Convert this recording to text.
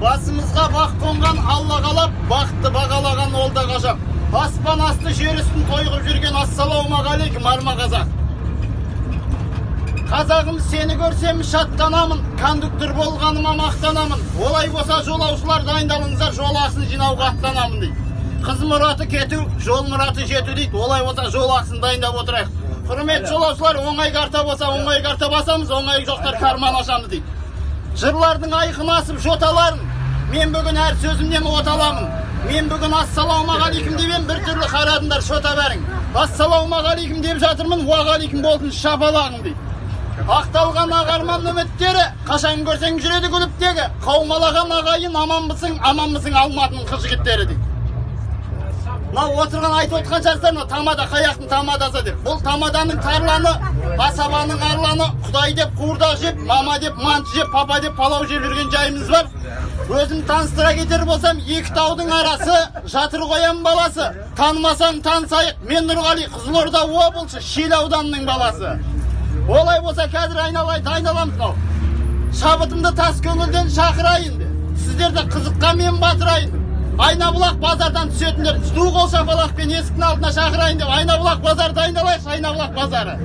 Басымызға бақ қонған алла қалап, бақты бағалаған ол да ғажап. Аспан асты жер үстін тойғып жүрген ассалаумағалейкум арма қазақ. Қазағым, сені көрсем шаттанамын, кондуктор болғаныма мақтанамын. Олай болса жолаушылар дайындалыңыздар, жол ақысын жинауға аттанамын дейді. Қыз мұраты кету, жол мұраты жету дейді. Олай болса жол ақысын дайындап отырайық. Құрметті жолаушылар, оңай карта болса оңай карта басамыз, оңай жоқтар карман ашамыз дейді. Жырлардың айқын асып жоталарын, мен бүгін әр сөзімнен оталамын. Мен бүгін ассалаумағалейкум деп бір түрлі қарадыңдар шота бәрің. Ассалаумағалейкум деп жатырмын, уағалейкум болсын шапалағым дейді. Ақталған ағарман үміттері, қашан көрсең жүреді күліптегі. Қаумалаған ағайын, аман мысың алматының қыз жігіттері дейді. Мынау отырған айтып отқан жарыстар, тамада қаяқтың тамадасы деп. Бұл тамаданың тарланы, асабаның арланы, құдай деп қуырдақ жеп, мама деп манты жеп, папа деп палау жеп жүрген жайымыз бар. Өзім таныстыра кетер болсам, екі таудың арасы, жатыр қоям баласы. Танымасаң танысайық, мен Нұрғали, Қызылорда облысы, Шел ауданының баласы. Олай болса қазір айналамыз мынау. Шабытымды тас көңілден шақырайын. Сіздерді қызыққа мен батырайын. Айнабұлақ базардан түсетіндер, су қол шапалақпен есіктің алдына шақырайын деп. Айнабұлақ базары дайындалайықшы, Айнабұлақ базары.